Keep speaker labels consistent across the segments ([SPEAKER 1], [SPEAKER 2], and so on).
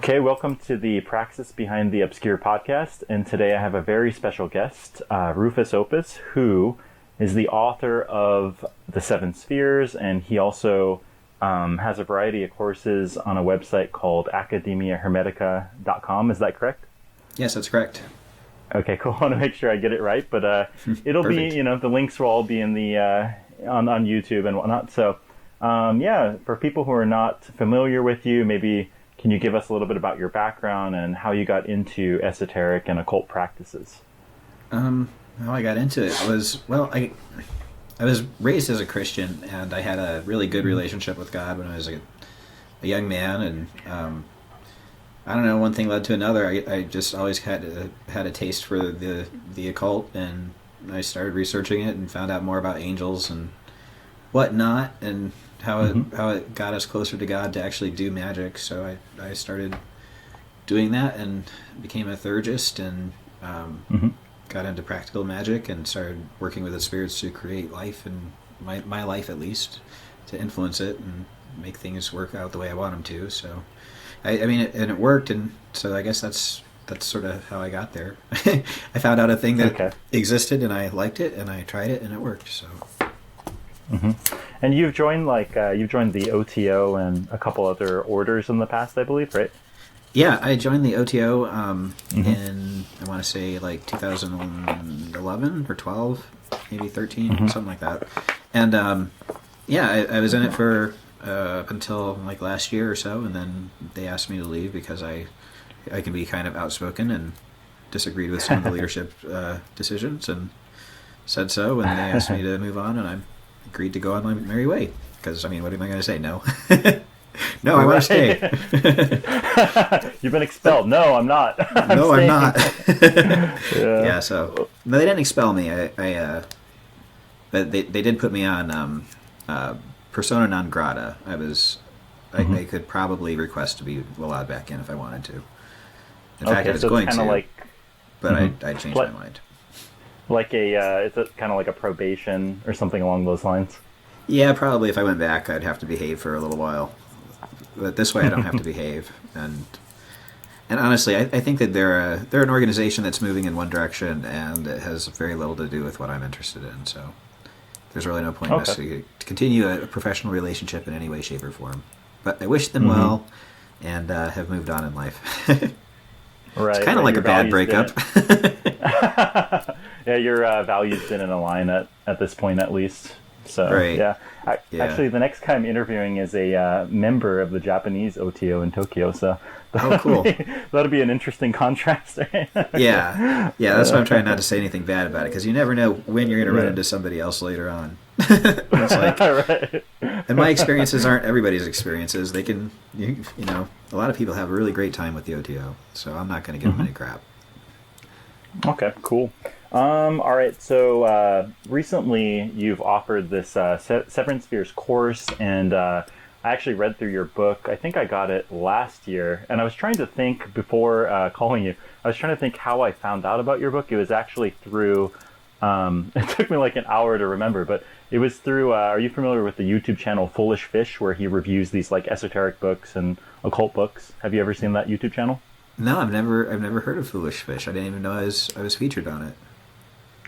[SPEAKER 1] Okay, welcome to the Praxis Behind the Obscure podcast, and today I have a very special guest, Rufus Opus, who is the author of The Seven Spheres, and he also has a variety of courses on a website called academiahermetica.com. Is that correct?
[SPEAKER 2] Yes, that's correct.
[SPEAKER 1] Okay, cool. I want to make sure I get it right, but it'll be, the links will all be in the on YouTube and whatnot. So, for people who are not familiar with you, maybe can you give us a little bit about your background and how you got into esoteric and occult practices?
[SPEAKER 2] How I got into it was, I was raised as a Christian, and I had a really good relationship with God when I was a young man, and I don't know, one thing led to another. I just always had a taste for the occult, and I started researching it and found out more about angels and whatnot, and how it got us closer to God to actually do magic. So I started doing that and became a theurgist, and got into practical magic and started working with the spirits to create life, and my life at least, to influence it and make things work out the way I want them to. So it worked, and so I guess that's sort of how I got there. I found out a thing that existed, and I liked it, and I tried it, and it worked. So.
[SPEAKER 1] And you've joined the O.T.O and a couple other orders in the past, I believe, right?
[SPEAKER 2] Yeah, I joined the O.T.O in, I want to say, 2011 or 12, maybe 13, something like that. And I was in it for up until last year or so, and then they asked me to leave because I can be kind of outspoken and disagreed with some of the leadership decisions, and said so, and they asked me to move on, and I agreed to go on my merry way. Because, what am I going to say? No. No, I want to stay.
[SPEAKER 1] You've been expelled. No, I'm not.
[SPEAKER 2] I'm not. Yeah, so... No, they didn't expel me. But they did put me on persona non grata. I could probably request to be allowed back in if I wanted to. In fact, I was going to, but I changed my mind.
[SPEAKER 1] It's kind of like a probation or something along those lines?
[SPEAKER 2] Yeah, probably if I went back, I'd have to behave for a little while. But this way, I don't have to behave. And honestly, I think that they're an organization that's moving in one direction, and it has very little to do with what I'm interested in. So there's really no point necessarily to continue a professional relationship in any way, shape, or form. But I wish them well, and have moved on in life.
[SPEAKER 1] Right.
[SPEAKER 2] It's kind of like a bad breakup.
[SPEAKER 1] Yeah, your values didn't align at this point, at least. So,
[SPEAKER 2] right.
[SPEAKER 1] Yeah. Actually, the next guy I'm interviewing is a member of the Japanese O.T.O in Tokyo, so
[SPEAKER 2] cool.
[SPEAKER 1] That'll be an interesting contrast.
[SPEAKER 2] Yeah, that's why I'm trying not to say anything bad about it, because you never know when you're going to run into somebody else later on. It's
[SPEAKER 1] right.
[SPEAKER 2] And my experiences aren't everybody's experiences. They can, a lot of people have a really great time with the O.T.O, so I'm not going to give them any crap.
[SPEAKER 1] Okay, cool. All right, so recently you've offered this Seven Spheres course, and I actually read through your book. I think I got it last year, and I was trying to think before calling you. I was trying to think how I found out about your book. It was actually through, it took me an hour to remember, but it was through, are you familiar with the YouTube channel Foolish Fish, where he reviews these esoteric books and occult books? Have you ever seen that YouTube channel?
[SPEAKER 2] No, I've never heard of Foolish Fish. I didn't even know I was featured on it.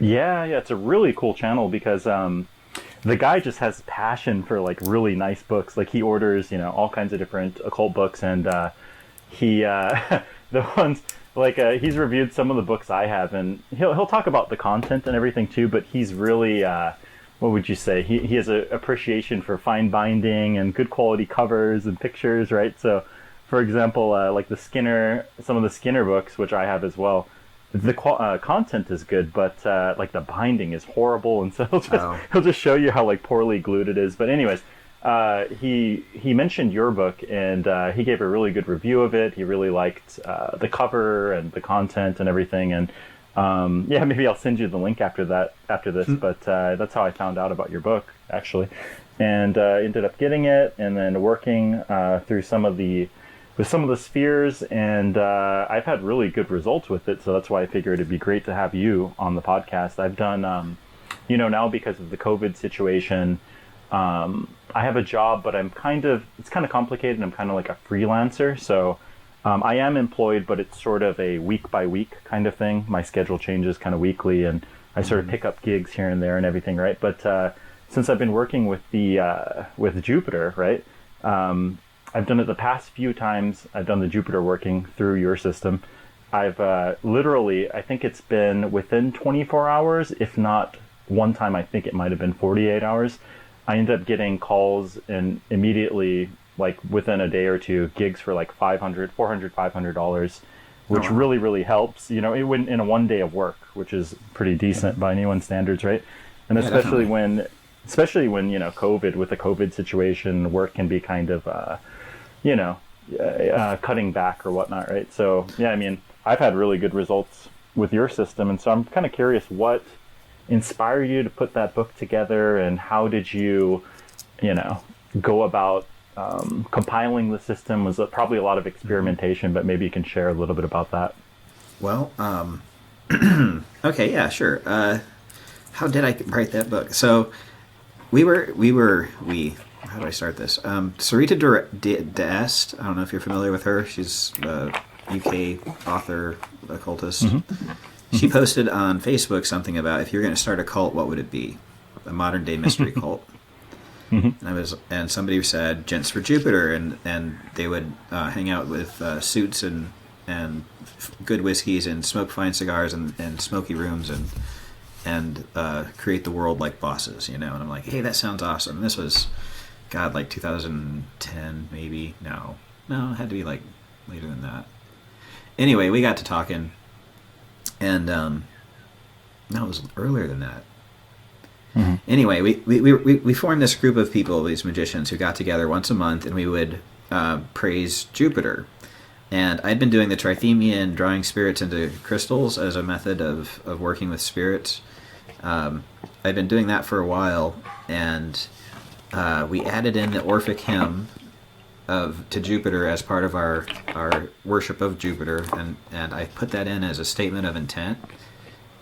[SPEAKER 1] Yeah, it's a really cool channel because the guy just has passion for really nice books. He orders all kinds of different occult books, and he the ones he's reviewed some of the books I have, and he'll talk about the content and everything too. But he's really what would you say? He has an appreciation for fine binding and good quality covers and pictures, right? So, for example, some of the Skinner books, which I have as well. The content is good, but the binding is horrible, and so he'll just show you how poorly glued it is. But anyways, he mentioned your book, and he gave a really good review of it. He really liked the cover and the content and everything. And maybe I'll send you the link after this. But that's how I found out about your book, actually, and ended up getting it, and then working through some of the spheres, and I've had really good results with it, so that's why I figured it'd be great to have you on the podcast. I've done, now because of the COVID situation, I have a job, but it's kind of complicated. I'm kind of like a freelancer, so I am employed, but it's sort of a week by week kind of thing. My schedule changes kind of weekly, and I sort of pick up gigs here and there and everything, right? But since I've been working with the with Jupiter, right? I've done it the past few times. I've done the Jupiter working through your system. I've literally, I think it's been within 24 hours, if not one time, I think it might have been 48 hours. I ended up getting calls and immediately, like within a day or two, gigs for like $500, $400, $500, which
[SPEAKER 2] Oh, wow.
[SPEAKER 1] really, really helps, it went in a 1 day of work, which is pretty decent by anyone's standards, right? And
[SPEAKER 2] Yeah, definitely.
[SPEAKER 1] especially when, COVID, with the COVID situation, work can be kind of, you know, cutting back or whatnot, right? So, yeah, I mean, I've had really good results with your system. And so I'm kind of curious what inspired you to put that book together, and how did you, you know, go about compiling the system? Was it probably a lot of experimentation, but maybe you can share a little bit about that.
[SPEAKER 2] Well, okay, yeah, sure. How did I write that book? So we. How do I start this? Sarita D'Est. I don't know if you're familiar with her. She's a UK author, occultist. She posted on Facebook something about, if you're going to start a cult, what would it be? A modern day mystery cult. And somebody said Gents for Jupiter, and they would hang out with suits and good whiskeys and smoke fine cigars and smoky rooms and create the world like bosses, And I'm like, hey, that sounds awesome. This was, God, like 2010 maybe. No, it had to be like later than that. Anyway, we got to talking, and no, it was earlier than that. Anyway, we formed this group of people, these magicians, who got together once a month, and we would praise Jupiter. And I'd been doing the Trithemian, drawing spirits into crystals, as a method of working with spirits. I'd been doing that for a while, and we added in the Orphic hymn to Jupiter as part of our worship of Jupiter, and I put that in as a statement of intent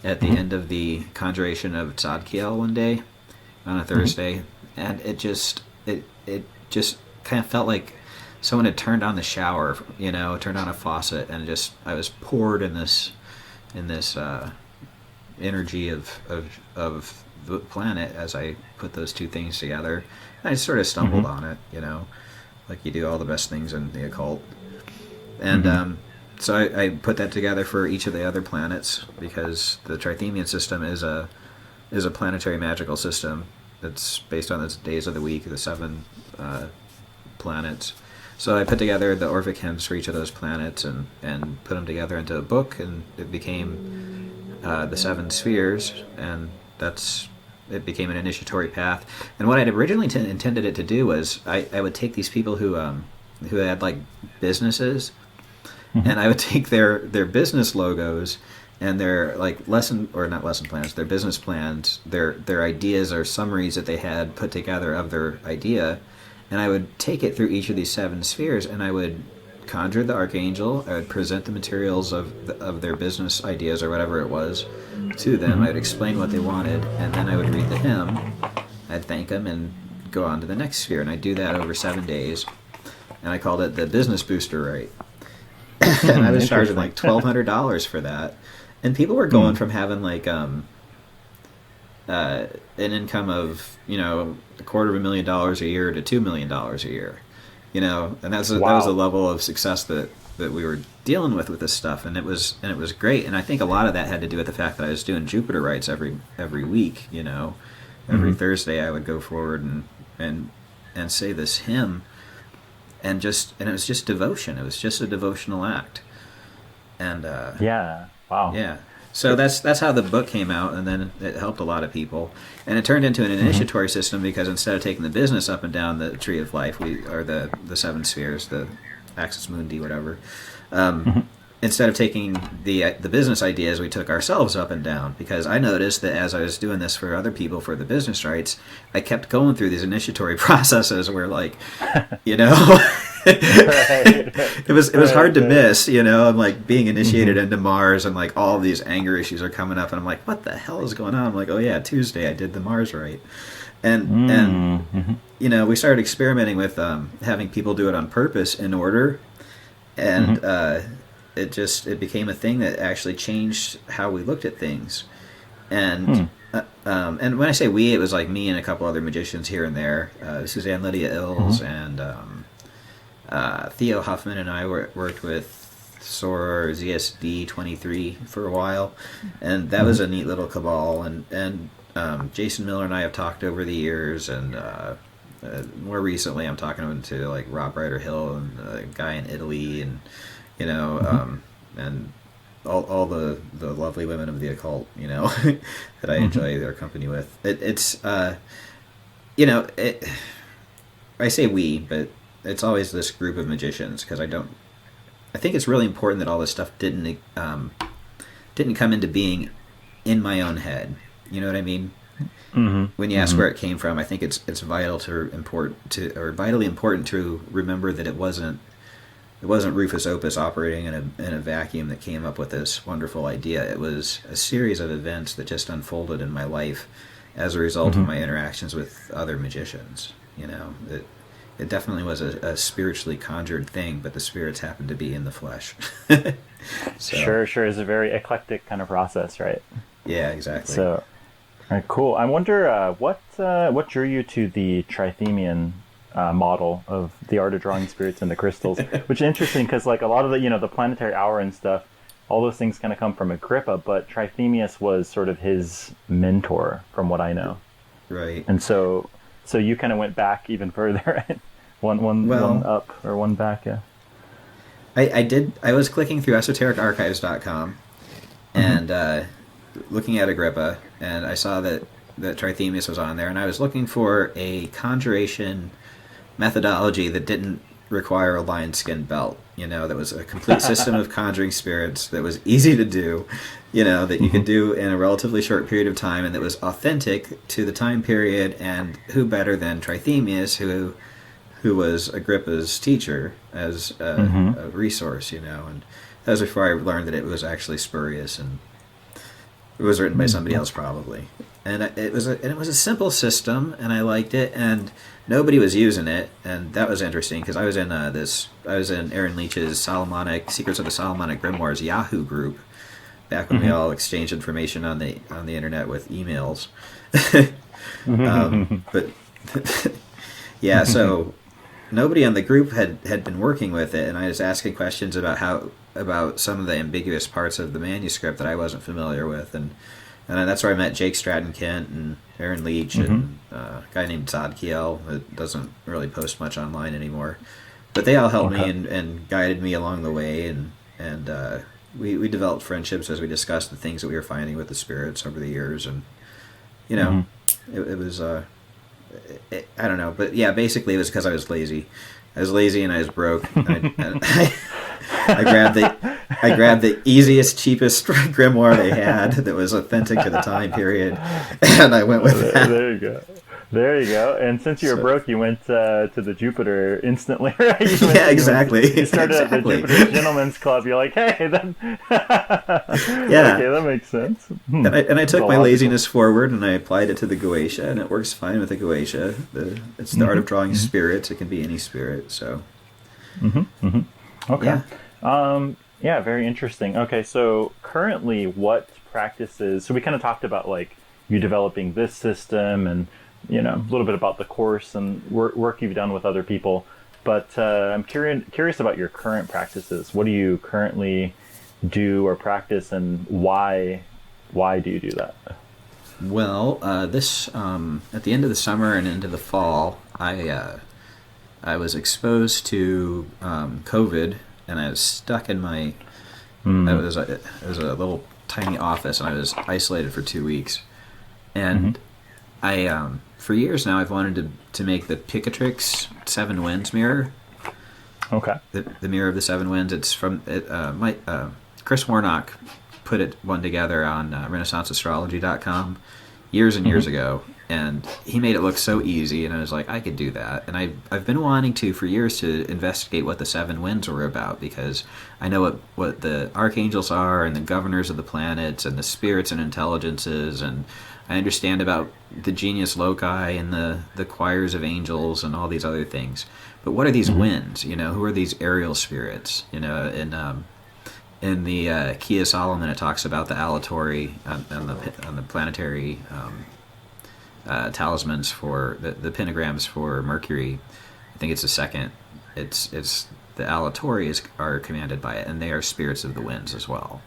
[SPEAKER 2] at the end of the conjuration of Tzadkiel one day on a Thursday, and it just kind of felt like someone had turned on the shower, turned on a faucet, and I was poured in this energy of the planet as I put those two things together. And I sort of stumbled on it, like you do all the best things in the occult, and so I put that together for each of the other planets, because the Trithemian system is a planetary magical system that's based on the days of the week, the 7 planets. So I put together the Orphic hymns for each of those planets and put them together into a book, and it became the 7 spheres, and it became an initiatory path. And what I'd originally intended it to do was I would take these people who had like businesses, and I would take their business logos and their like their business plans, their ideas or summaries that they had put together of their idea, and I would take it through each of these 7 spheres, and I would conjure the archangel. I would present the materials of their business ideas or whatever it was to them. I would explain what they wanted, and then I would read the hymn. I'd thank them and go on to the next sphere, and I'd do that over 7 days, and I called it the business booster rite. And I was charging like $1,200 for that, and people were going from having like an income of $250,000 a year to $2 million a year, and that was the level of success that we were dealing with this stuff, and it was great. And I think a lot of that had to do with the fact that I was doing Jupiter rites every week. Every Thursday I would go forward and say this hymn. And it was just devotion. It was just a devotional act, and
[SPEAKER 1] Yeah. Wow.
[SPEAKER 2] yeah. So that's how the book came out, and then it helped a lot of people, and it turned into an initiatory system, because instead of taking the business up and down the tree of life, or the 7 spheres, the axis mundi, whatever. Instead of taking the business ideas, we took ourselves up and down, because I noticed that as I was doing this for other people for the business rights, I kept going through these initiatory processes where, like, it was hard to miss. I'm like being initiated into Mars, and like all these anger issues are coming up, and I'm like, what the hell is going on? I'm like, oh yeah, Tuesday I did the Mars rite, and we started experimenting with having people do it on purpose in order. and it became a thing that actually changed how we looked at things. And and when I say we, it was like me and a couple other magicians here and there. Suzanne Lydia Ills and Theo Huffman and I worked with SOAR ZSD 23 for a while, and that was a neat little cabal. And Jason Miller and I have talked over the years, and more recently I'm talking to like Rob Ryder Hill and a guy in Italy, and and all the lovely women of the occult, that I enjoy their company with. It's I say we, but it's always this group of magicians, because I think it's really important that all this stuff didn't come into being in my own head. You know what I mean? When you ask where it came from, I think it's vitally important to remember that it wasn't Rufus Opus operating in a vacuum that came up with this wonderful idea. It was a series of events that just unfolded in my life as a result of my interactions with other magicians. It definitely was a spiritually conjured thing, but the spirits happened to be in the flesh.
[SPEAKER 1] Sure. It's a very eclectic kind of process, right?
[SPEAKER 2] Yeah, exactly.
[SPEAKER 1] So, all right, cool. I wonder what drew you to the Trithemian model of the art of drawing spirits into crystals, which is interesting because like a lot of the planetary hour and stuff, all those things kind of come from Agrippa, but Trithemius was sort of his mentor, from what I know.
[SPEAKER 2] Right.
[SPEAKER 1] And so you kind of went back even further, right? One up or one back, yeah.
[SPEAKER 2] I did. I was clicking through esotericarchives.com and looking at Agrippa, and I saw that Trithemius was on there, and I was looking for a conjuration methodology that didn't require a lion skin belt. That was a complete system of conjuring spirits that was easy to do, that you could do in a relatively short period of time, and that was authentic to the time period. And who better than Trithemius, who was Agrippa's teacher, as a resource, and that was before I learned that it was actually spurious and it was written by somebody else probably. And it was a simple system, and I liked it, and nobody was using it, and that was interesting because I was in Aaron Leach's Secrets of the Solomonic Grimoires Yahoo group back when we all exchanged information on the internet with emails. But yeah, so nobody on the group had been working with it, and I was asking questions about some of the ambiguous parts of the manuscript that I wasn't familiar with, and that's where I met Jake Stratton Kent and Aaron Leach and a guy named Zadkiel that doesn't really post much online anymore. But they all helped me and guided me along the way, and we developed friendships as we discussed the things that we were finding with the spirits over the years, and it was I don't know, but yeah, basically it was because I was lazy. I was lazy and I was broke. And I grabbed the easiest, cheapest grimoire they had that was authentic to the time period, and I went with that.
[SPEAKER 1] There you go. And since you were broke, you went to the Jupiter instantly, right?
[SPEAKER 2] Exactly.
[SPEAKER 1] You started at the Jupiter Gentlemen's Club. You're like, hey, then.
[SPEAKER 2] Yeah.
[SPEAKER 1] Okay, that makes sense.
[SPEAKER 2] And I took my laziness forward and I applied it to the Goetia, and it works fine with the Goetia. It's the art of drawing spirits. It can be any spirit. So.
[SPEAKER 1] Okay. Yeah, very interesting. Okay, so currently, what practices? So we kind of talked about like you developing this system and a little bit about the course and work you've done with other people. But I'm curious about your current practices. What do you currently do or practice, and why do you do that?
[SPEAKER 2] Well, this at the end of the summer and into the fall, I was exposed to COVID, and I was stuck in my. It was a little tiny office, and I was isolated for 2 weeks, and I for years now I've wanted to make the Picatrix 7 Winds mirror.
[SPEAKER 1] Okay.
[SPEAKER 2] The mirror of the 7 Winds. It's from Chris Warnock put one together on RenaissanceAstrology.com years and years ago, and he made it look so easy, and I was like, I could do that. And I've been wanting to for years to investigate what the 7 Winds were about, because I know what the archangels are and the governors of the planets and the spirits and intelligences, and I understand about the genius loci and the choirs of angels and all these other things. but what are these winds? Who are these aerial spirits? In the Key of Solomon, it talks about the aleatory on the planetary talismans for the pentagrams for Mercury. I think it's the second. It's the aleatories are commanded by it, and they are spirits of the winds as well.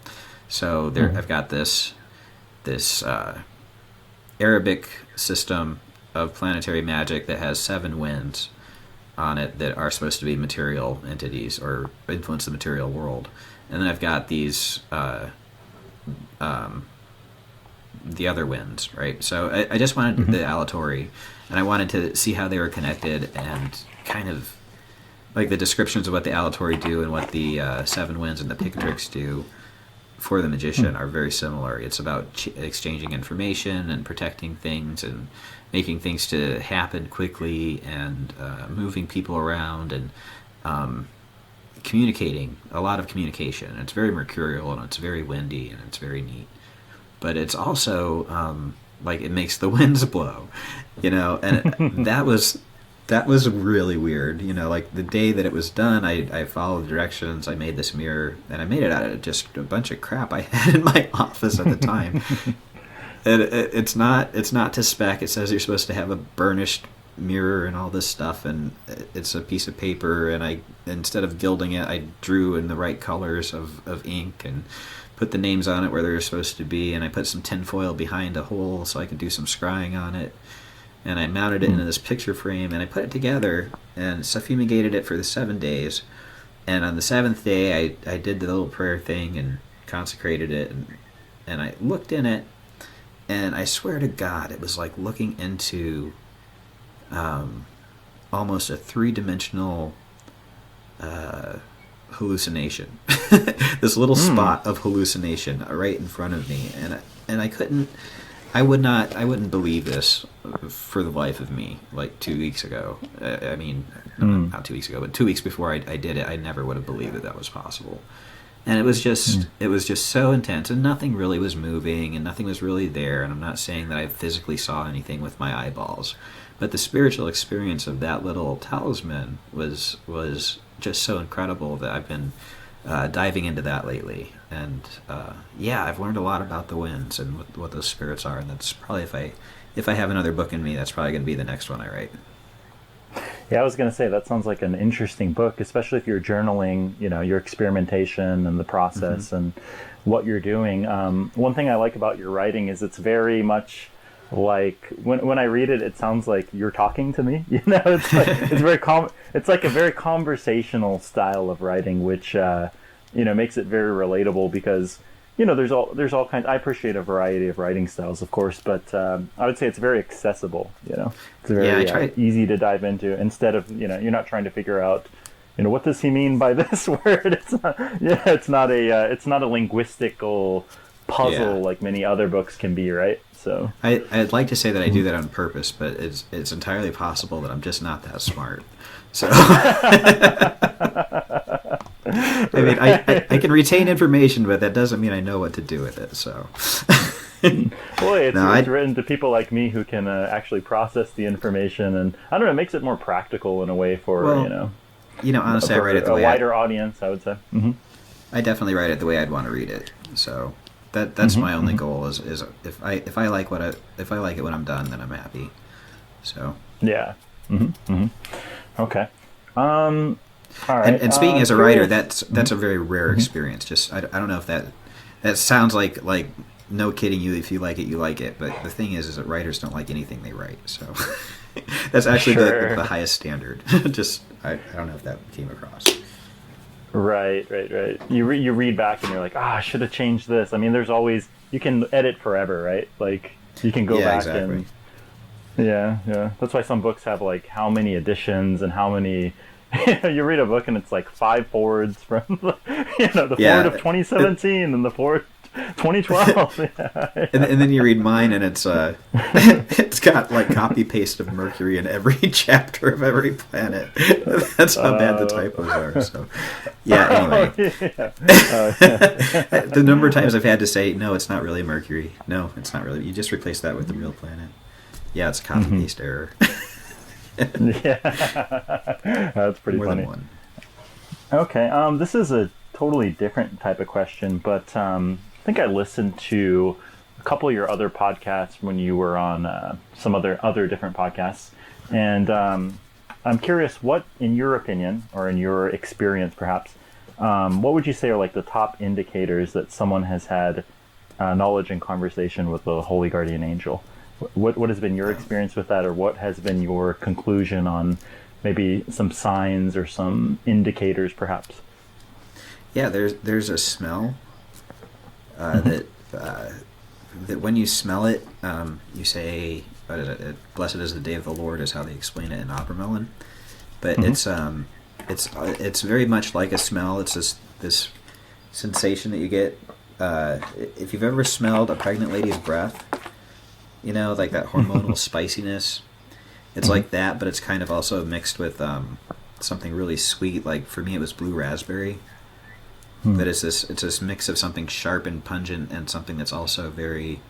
[SPEAKER 2] So there, I've got this Arabic system of planetary magic that has 7 winds on it that are supposed to be material entities or influence the material world. And then I've got these the other winds, right? So I just wanted the aleatory, and I wanted to see how they were connected, and kind of like the descriptions of what the aleatory do and what the 7 winds and the Picatrix do for the magician are very similar. It's about exchanging information and protecting things and making things to happen quickly, and moving people around, and communicating, a lot of communication. It's very mercurial, and it's very windy, and it's very neat. But it's also like it makes the winds blow, and that was really weird. Like the day that it was done, I followed the directions, I made this mirror, and I made it out of just a bunch of crap I had in my office at the time. It's not to spec. It says you're supposed to have a burnished mirror and all this stuff, and it's a piece of paper, and I, instead of gilding it, I drew in the right colors of ink and put the names on it where they're supposed to be, and I put some tinfoil behind a hole so I could do some scrying on it, and I mounted it into this picture frame, and I put it together and fumigated it for the 7 days, and on the 7th day I did the little prayer thing and consecrated it, and I looked in it, and I swear to God, it was like looking into almost a 3-dimensional hallucination. This little spot of hallucination right in front of me, and I wouldn't believe this for the life of me. Like 2 weeks ago, I mean, not 2 weeks ago, but 2 weeks before I did it, I never would have believed that was possible. And it was just so intense, and nothing really was moving, and nothing was really there. And I'm not saying that I physically saw anything with my eyeballs, but the spiritual experience of that little talisman was just so incredible that I've been diving into that lately. And I've learned a lot about the winds and what those spirits are. And that's probably, if I have another book in me, that's probably going to be the next one I write.
[SPEAKER 1] Yeah, I was going to say, that sounds like an interesting book, especially if you're journaling, your experimentation and the process and what you're doing. One thing I like about your writing is it's very much like, when I read it, it sounds like you're talking to me. It's like, it's like a very conversational style of writing, which makes it very relatable, because there's all kinds. I appreciate a variety of writing styles, of course, but I would say it's very accessible. It's very easy to dive into, instead of you're not trying to figure out what does he mean by this word. It's not a linguistical puzzle like many other books can be, right? So
[SPEAKER 2] I'd like to say that I do that on purpose, but it's entirely possible that I'm just not that smart. So I mean, I can retain information, but that doesn't mean I know what to do with it. So
[SPEAKER 1] boy, it's written to people like me who can actually process the information, and I don't know, it makes it more practical in a way for
[SPEAKER 2] honestly, I write it the way
[SPEAKER 1] a wider audience, I would say.
[SPEAKER 2] I definitely write it the way I'd want to read it. So that's my only goal is if I like it when I'm done, then I'm happy. So
[SPEAKER 1] yeah. Okay. All right.
[SPEAKER 2] And speaking as a writer, that's a very rare experience. Just I don't know if that sounds like no kidding you. If you like it. But the thing is that writers don't like anything they write. So that's actually the highest standard. Just I don't know if that came across.
[SPEAKER 1] Right. You read back and you're like, I should have changed this. I mean, there's always, you can edit forever, right? Like you can go back and that's why some books have like how many editions and how many. You read a book and it's like 5 forwards from the forward of 2017 and the forward 2012.
[SPEAKER 2] And then you read mine and it's it's got like copy paste of Mercury in every chapter of every planet. That's how bad the typos are. So anyway. The number of times I've had to say, no, it's not really Mercury. No, it's not really. You just replace that with the real planet. Yeah, it's a copy paste error.
[SPEAKER 1] Yeah, that's pretty
[SPEAKER 2] More
[SPEAKER 1] funny.
[SPEAKER 2] than one.
[SPEAKER 1] Okay, this is a totally different type of question, but I think I listened to a couple of your other podcasts when you were on some other different podcasts, and I'm curious, what, in your opinion or in your experience, perhaps, what would you say are like the top indicators that someone has had knowledge and conversation with the holy guardian angel? What has been your experience with that, or what has been your conclusion on maybe some signs or some indicators, perhaps?
[SPEAKER 2] Yeah, there's a smell that when you smell it, you say, what is it? "Blessed is the day of the Lord" is how they explain it in Opera Melon. But it's very much like a smell. It's this sensation that you get if you've ever smelled a pregnant lady's breath. You know, like that hormonal spiciness. It's like that, but it's kind of also mixed with something really sweet. Like for me, it was blue raspberry. But it's this mix of something sharp and pungent and something that's also very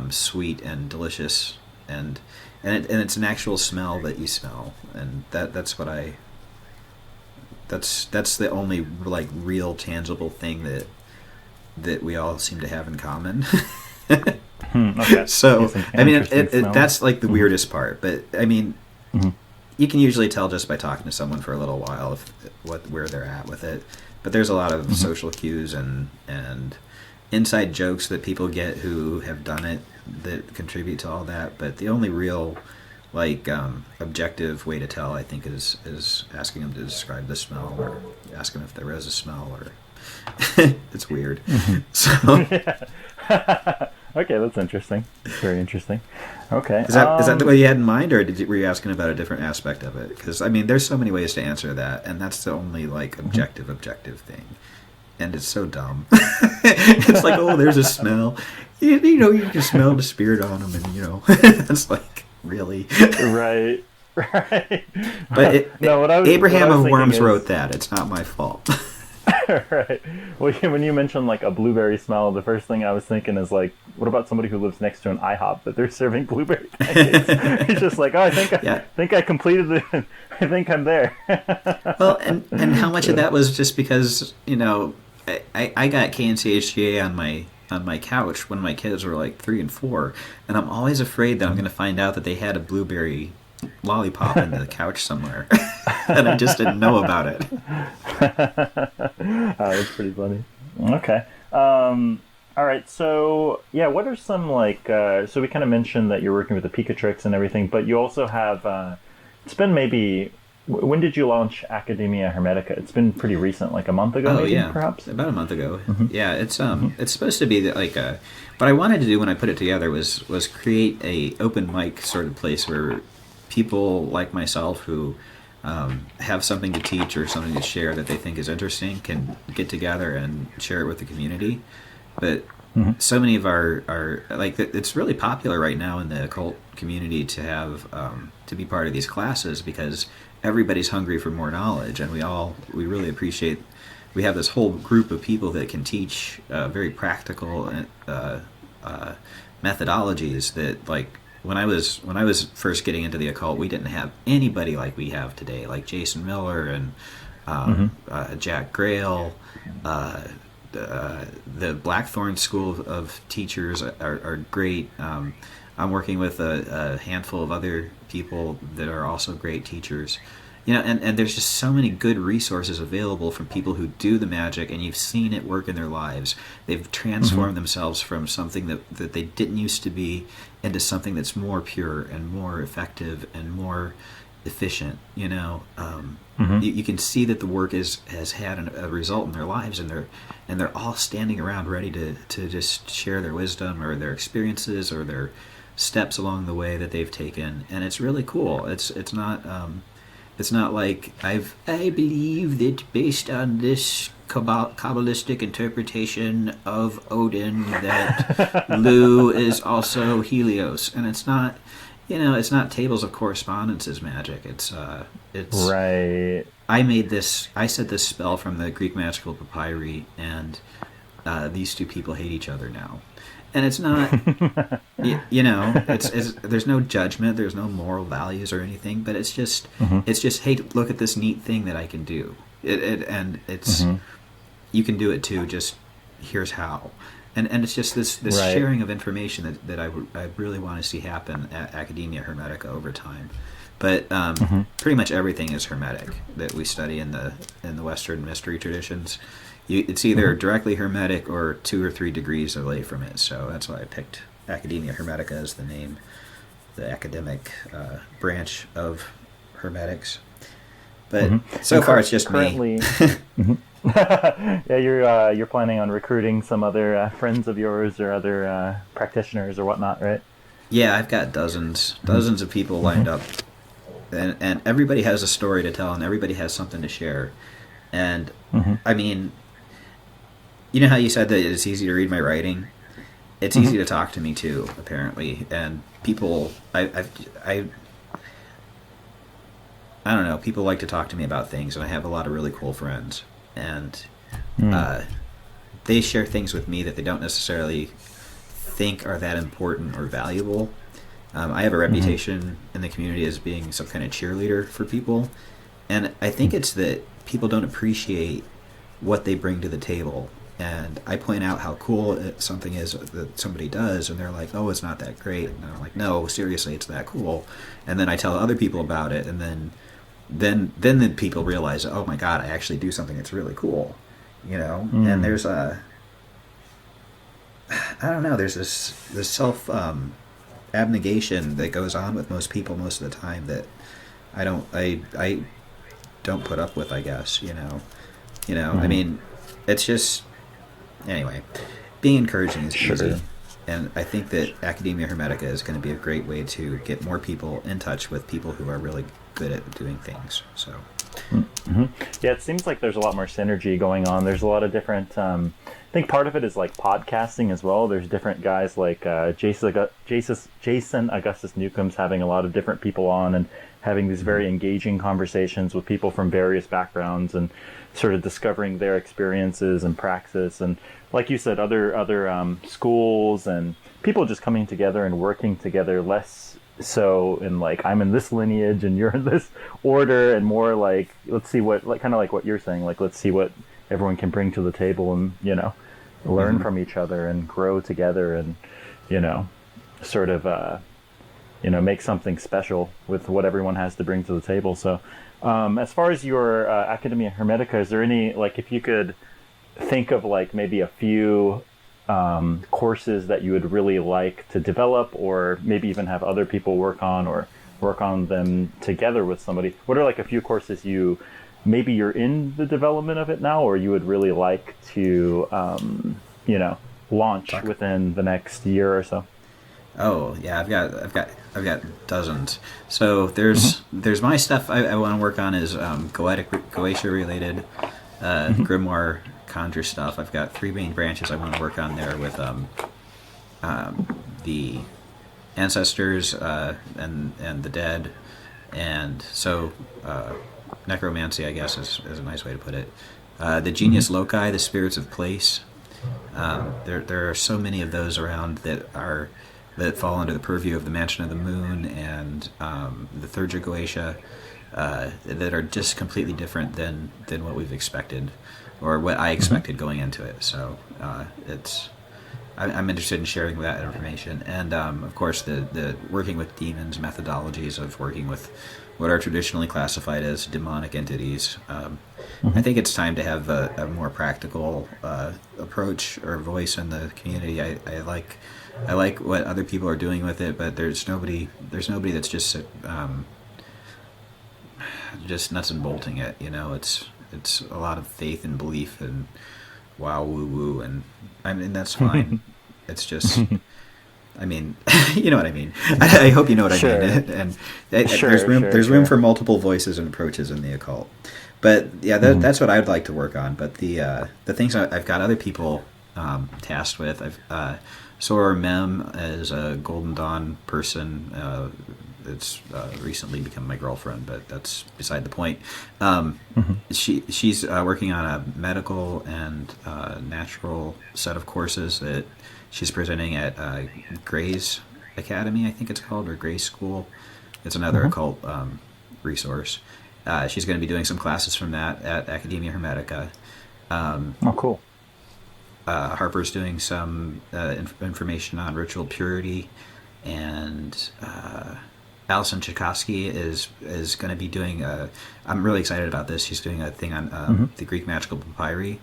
[SPEAKER 2] sweet and delicious, and it's an actual smell that you smell, and that's the only like real tangible thing that we all seem to have in common.
[SPEAKER 1] Okay.
[SPEAKER 2] So I mean,
[SPEAKER 1] Interesting
[SPEAKER 2] that's like the weirdest part, but I mean, you can usually tell just by talking to someone for a little while where they're at with it. But there's a lot of social cues and inside jokes that people get who have done it that contribute to all that. But the only real like objective way to tell, I think, is asking them to describe the smell, or ask them if there is a smell, or it's weird. So
[SPEAKER 1] Okay, that's interesting. Very interesting. Okay.
[SPEAKER 2] is that the way you had in mind, or were you asking about a different aspect of it? Because I mean, there's so many ways to answer that, and that's the only like objective thing, and it's so dumb. It's like, oh, there's a smell. You know, you can smell the spirit on them, and you know, it's like really
[SPEAKER 1] Right. Right.
[SPEAKER 2] But Abraham of Worms
[SPEAKER 1] is,
[SPEAKER 2] wrote that. It's not my fault.
[SPEAKER 1] Right. Well, when you mentioned like a blueberry smell, the first thing I was thinking is like, what about somebody who lives next to an IHOP that they're serving blueberry pancakes? He's just like, oh, I think I completed it. I think I'm there.
[SPEAKER 2] Well, and how much of that was just because, you know, I got KNCHGA on my couch when my kids were like 3 and 4, and I'm always afraid that I'm going to find out that they had a blueberry lollipop in the couch somewhere, and I just didn't know about it.
[SPEAKER 1] That's pretty funny. Okay. All right. So yeah, what are some like? So we kind of mentioned that you're working with the Picatrix and everything, but you also have. It's been maybe. When did you launch Academia Hermetica? It's been pretty recent, like a month ago, maybe,
[SPEAKER 2] yeah,
[SPEAKER 1] perhaps.
[SPEAKER 2] About a month ago. Yeah, it's supposed to be like a. What I wanted to do when I put it together was create a open mic sort of place where people like myself who have something to teach or something to share that they think is interesting can get together and share it with the community. But so many of our like, it's really popular right now in the occult community to have to be part of these classes because everybody's hungry for more knowledge, and we really appreciate. We have this whole group of people that can teach very practical methodologies that, like, when I was first getting into the occult, we didn't have anybody like we have today, like Jason Miller and Jack Grail. The Blackthorn School of teachers are great. I'm working with a handful of other people that are also great teachers. You know, and there's just so many good resources available from people who do the magic, and you've seen it work in their lives. They've transformed themselves from something that they didn't used to be into something that's more pure and more effective and more efficient. You know, you can see that the work has had a result in their lives, and they're all standing around ready to just share their wisdom or their experiences or their steps along the way that they've taken, and it's really cool. It's not like I believe that based on this Kabbalistic interpretation of Odin that Lu is also Helios, and it's not, you know, it's not tables of correspondences magic. It's
[SPEAKER 1] right.
[SPEAKER 2] I set this spell from the Greek magical papyri, and these two people hate each other now. And it's not, it's there's no judgment, there's no moral values or anything, but it's just, hey, look at this neat thing that I can do. And it's, you can do it too, just here's how. And it's just this
[SPEAKER 1] Right.
[SPEAKER 2] sharing of information that I really want to see happen at Academia Hermetica over time. But pretty much everything is Hermetic that we study in the Western mystery traditions. It's either directly Hermetic or 2 or 3 degrees away from it. So that's why I picked Academia Hermetica as the name, the academic branch of Hermetics. But so far it's just
[SPEAKER 1] currently,
[SPEAKER 2] me.
[SPEAKER 1] Yeah, you're planning on recruiting some other friends of yours or other practitioners or whatnot, right?
[SPEAKER 2] Yeah, I've got dozens of people lined up. And everybody has a story to tell, and everybody has something to share. And, I mean, you know how you said that it's easy to read my writing? It's easy to talk to me, too, apparently. And people, I don't know, people like to talk to me about things, and I have a lot of really cool friends. And they share things with me that they don't necessarily think are that important or valuable. I have a reputation in the community as being some kind of cheerleader for people, and I think it's that people don't appreciate what they bring to the table. And I point out how cool something is that somebody does, and they're like, "Oh, it's not that great." And I'm like, "No, seriously, it's that cool." And then I tell other people about it, and then the people realize, "Oh my God, I actually do something that's really cool," And there's I don't know, there's this self abnegation that goes on with most people most of the time that I don't put up with, I guess. I mean, it's just, anyway, being encouraging is easy, and I think that Academia Hermetica is going to be a great way to get more people in touch with people who are really good at doing things. So
[SPEAKER 1] yeah, it seems like there's a lot more synergy going on. There's a lot of different I think part of it is like podcasting as well. There's different guys like Jason Augustus Newcomb's having a lot of different people on and having these very engaging conversations with people from various backgrounds and sort of discovering their experiences and praxis. And like you said, other schools and people just coming together and working together, less so in like, I'm in this lineage and you're in this order, and more like, let's see what, like kind of like what you're saying, like let's see what everyone can bring to the table and, learn from each other and grow together and, sort of, make something special with what everyone has to bring to the table. So as far as your Academia Hermetica, is there any, like, if you could think of like maybe a few courses that you would really like to develop, or maybe even have other people work on them together with somebody, what are like a few courses maybe you're in the development of it now, or you would really like to launch within the next year or so?
[SPEAKER 2] Oh yeah, I've got dozens. So there's my stuff I want to work on is Goetia related grimoire conjure stuff. I've got 3 main branches I want to work on there with the ancestors and the dead, and so necromancy, I guess, is a nice way to put it. The genius loci, the spirits of place. There are so many of those around that fall under the purview of the Mansion of the Moon and the Thurgia Goetia, that are just completely different than what we've expected, or what I expected going into it. So I'm interested in sharing that information, and of course the working with demons, methodologies of working with what are traditionally classified as demonic entities. I think it's time to have a more practical approach or voice in the community. I like what other people are doing with it, but there's nobody that's just nuts and bolting it. It's a lot of faith and belief and wow woo woo, and I mean that's fine. It's just, I mean, you know what I mean. I hope you know what I mean. And there's room for multiple voices and approaches in the occult. But yeah, that's what I'd like to work on. But the things I've got other people tasked with. I've Soror Mem as a Golden Dawn person it's recently become my girlfriend, but that's beside the point. She's working on a medical and natural set of courses that she's presenting at Gray's Academy, I think it's called, or Gray's School. It's another occult resource. She's going to be doing some classes from that at Academia Hermetica.
[SPEAKER 1] Oh, cool.
[SPEAKER 2] Harper's doing some information on ritual purity, and Alison Tchaikovsky is going to be doing I'm really excited about this. She's doing a thing on the Greek magical papyri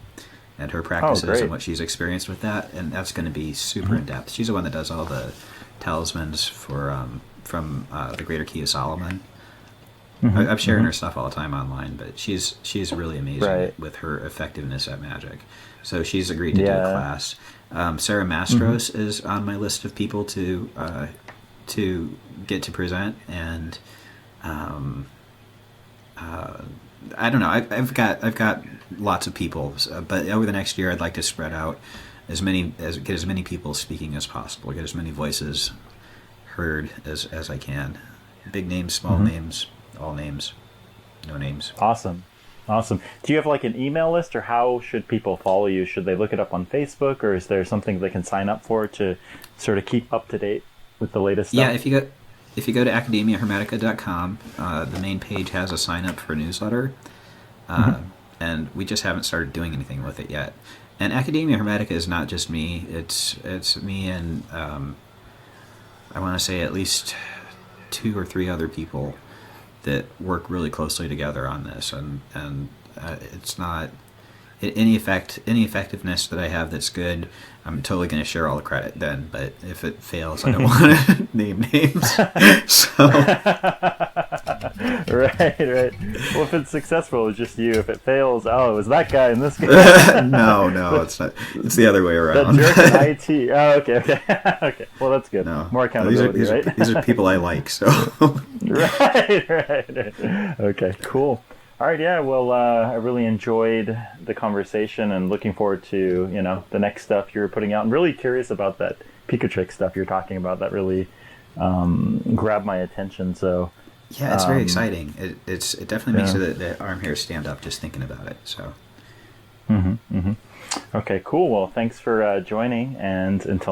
[SPEAKER 2] and her practices and what she's experienced with that, and that's going to be super in depth. She's the one that does all the talismans for from the Greater Key of Solomon. I'm sharing her stuff all the time online, but she's really amazing with her effectiveness at magic. So she's agreed to do a class. Sarah Mastros is on my list of people to get to present, and I don't know. I've got lots of people, but over the next year, I'd like to spread out get as many people speaking as possible, get as many voices heard as I can. Big names, small names, all names, no names.
[SPEAKER 1] Awesome. Do you have like an email list, or how should people follow you? Should they look it up on Facebook, or is there something they can sign up for to sort of keep up to date with the latest stuff?
[SPEAKER 2] Yeah, if you go to academiahermetica.com, the main page has a sign up for a newsletter, and we just haven't started doing anything with it yet. And Academia Hermetica is not just me; it's me and I want to say at least 2 or 3 other people that work really closely together on this, and it's not any effectiveness that I have that's good. I'm totally going to share all the credit then, but if it fails, I don't want to name names. So
[SPEAKER 1] right. Well, if it's successful, it's just you. If it fails, it was that guy and this guy.
[SPEAKER 2] No, it's not. It's the other way around.
[SPEAKER 1] That jerk in IT. Oh, okay. Okay. Well, that's good.
[SPEAKER 2] No.
[SPEAKER 1] More accountability, right?
[SPEAKER 2] These are people I like. So.
[SPEAKER 1] Right. Okay. Cool. All right. Yeah. Well, I really enjoyed the conversation, and looking forward to the next stuff you're putting out. I'm really curious about that Picatrix stuff you're talking about. That really grabbed my attention. So.
[SPEAKER 2] Yeah, it's very exciting. It definitely makes the arm hairs stand up just thinking about it. So.
[SPEAKER 1] Okay. Cool. Well, thanks for joining, and until.